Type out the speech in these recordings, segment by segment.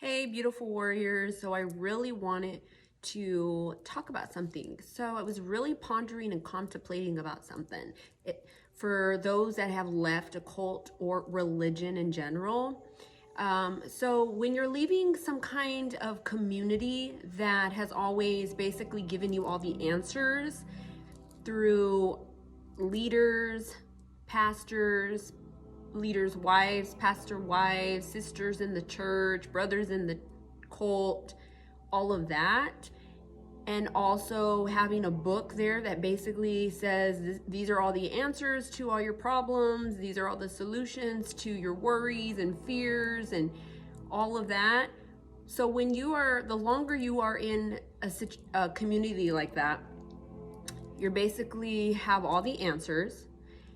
Hey, beautiful warriors. So I really wanted to talk about something. So I was really pondering and contemplating about something. For those that have left a cult or religion in general. So when you're leaving some kind of community that has always basically given you all the answers through leaders, pastors, leaders' wives, pastor wives, sisters in the church, brothers in the cult, all of that. And also having a book there that basically says these are all the answers to all your problems, these are all the solutions to your worries and fears and all of that. So the longer you are in a community like that, you basically have all the answers.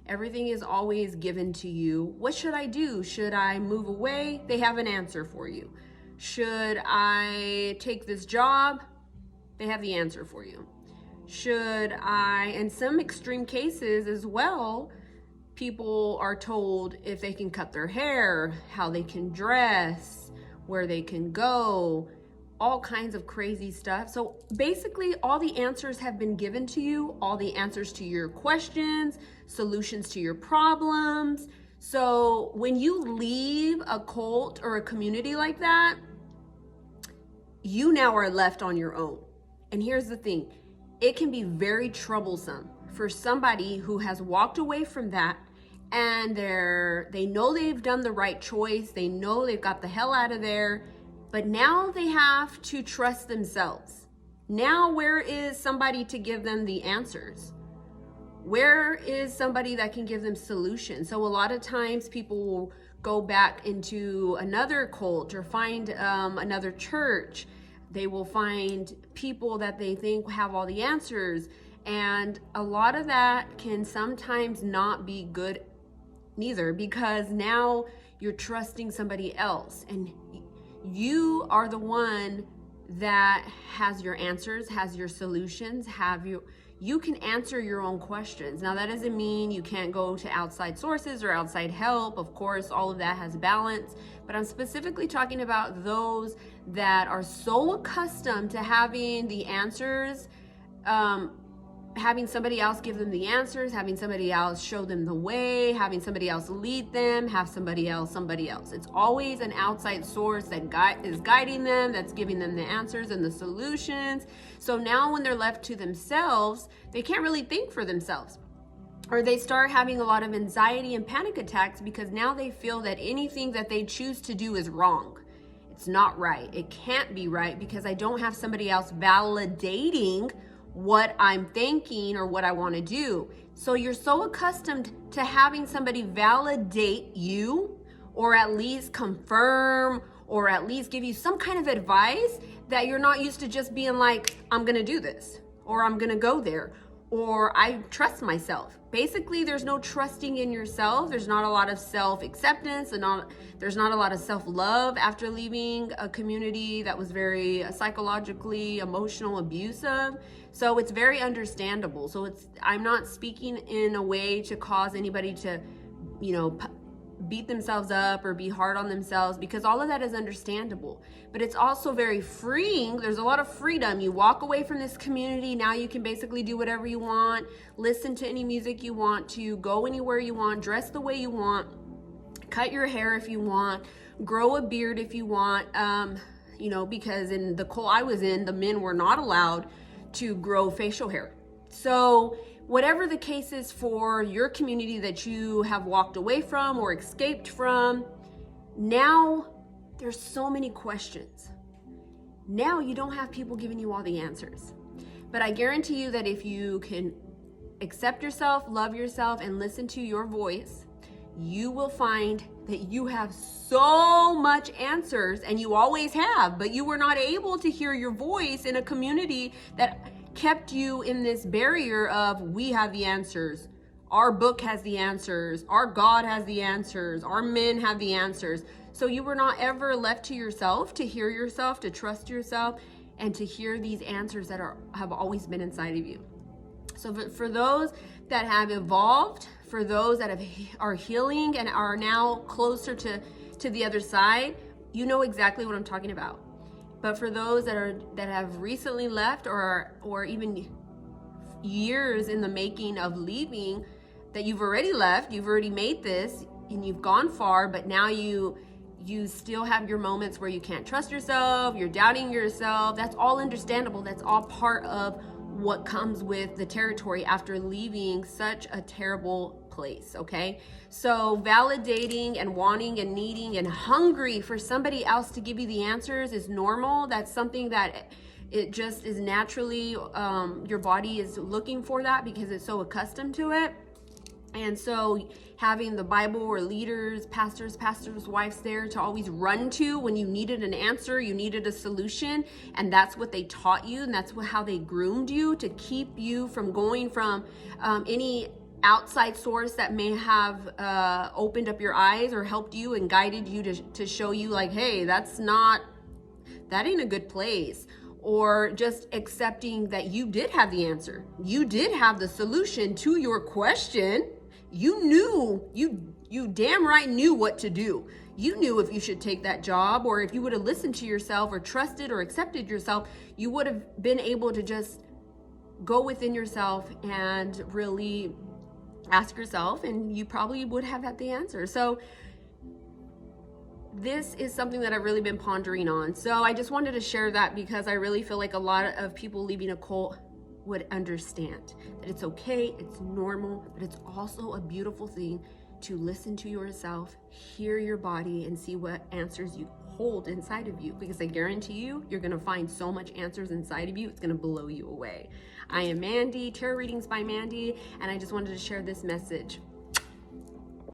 Everything is always given to you. What should I do? Should I move away? They have an answer for you. Should I take this job? They have the answer for you. Should I, in some extreme cases as well, people are told if they can cut their hair, how they can dress, where they can go, all kinds of crazy stuff. So basically all the answers have been given to you, all the answers to your questions, solutions to your problems. So when you leave a cult or a community like that, you now are left on your own. And here's the thing, it can be very troublesome for somebody who has walked away from that and they know they've done the right choice, they know they've got the hell out of there, but now they have to trust themselves. Now, where is somebody to give them the answers? Where is somebody that can give them solutions? So a lot of times people will go back into another cult or find another church. They will find people that they think have all the answers. And a lot of that can sometimes not be good neither, because now you're trusting somebody else and you are the one that has your answers, has your solutions, you can answer your own questions. Now that doesn't mean you can't go to outside sources or outside help. Of course, all of that has balance, but I'm specifically talking about those that are so accustomed to having the answers, having somebody else give them the answers, having somebody else show them the way, having somebody else lead them, have somebody else. It's always an outside source that is guiding them, that's giving them the answers and the solutions. So now when they're left to themselves, they can't really think for themselves. Or they start having a lot of anxiety and panic attacks because now they feel that anything that they choose to do is wrong. It's not right. It can't be right because I don't have somebody else validating what I'm thinking or what I want to do. So you're so accustomed to having somebody validate you, or at least confirm, or at least give you some kind of advice, that you're not used to just being like, I'm gonna do this, or I'm gonna go there, or I trust myself. Basically, there's no trusting in yourself. There's not a lot of self-acceptance, and there's not a lot of self-love after leaving a community that was very psychologically, emotional, abusive. So it's very understandable. So I'm not speaking in a way to cause anybody to, beat themselves up or be hard on themselves, because all of that is understandable. But it's also very freeing. There's a lot of freedom. You walk away from this community. Now you can basically do whatever you want, listen to any music you want to, go anywhere you want, dress the way you want, cut your hair if you want, grow a beard if you want, because in the cult I was in, the men were not allowed to grow facial hair. So whatever the case is for your community that you have walked away from or escaped from, now there's so many questions. Now you don't have people giving you all the answers. But I guarantee you that if you can accept yourself, love yourself, and listen to your voice, you will find that you have so much answers, and you always have, but you were not able to hear your voice in a community that kept you in this barrier of, we have the answers, our book has the answers, our God has the answers, our men have the answers. So you were not ever left to yourself, to hear yourself, to trust yourself, and to hear these answers that have always been inside of you. So for those that have evolved, for those that are healing and are now closer to the other side, you know exactly what I'm talking about. But for those that have recently left, or even years in the making of leaving, that you've already left, you've already made this, and you've gone far, but now you still have your moments where you can't trust yourself, you're doubting yourself. That's all understandable. That's all part of what comes with the territory after leaving such a terrible place, okay? So validating and wanting and needing and hungry for somebody else to give you the answers is normal. That's something that it just is naturally, your body is looking for that because it's so accustomed to it. And so having the Bible or leaders, pastors' wives there to always run to when you needed an answer, you needed a solution, and that's what they taught you, and that's how they groomed you to keep you from going from any outside source that may have opened up your eyes or helped you and guided you to show you like, hey, that ain't a good place. Or just accepting that you did have the answer. You did have the solution to your question. You knew, you damn right knew what to do. You knew if you should take that job, or if you would have listened to yourself or trusted or accepted yourself, you would have been able to just go within yourself and really ask yourself, and you probably would have had the answer. So this is something that I've really been pondering on. So I just wanted to share that because I really feel like a lot of people leaving a cult would understand that it's okay, it's normal, but it's also a beautiful thing to listen to yourself, hear your body, and see what answers you hold inside of you. Because I guarantee you, you're gonna find so much answers inside of you, it's gonna blow you away. I am Mandy, Tarot Readings by Mandy, and I just wanted to share this message.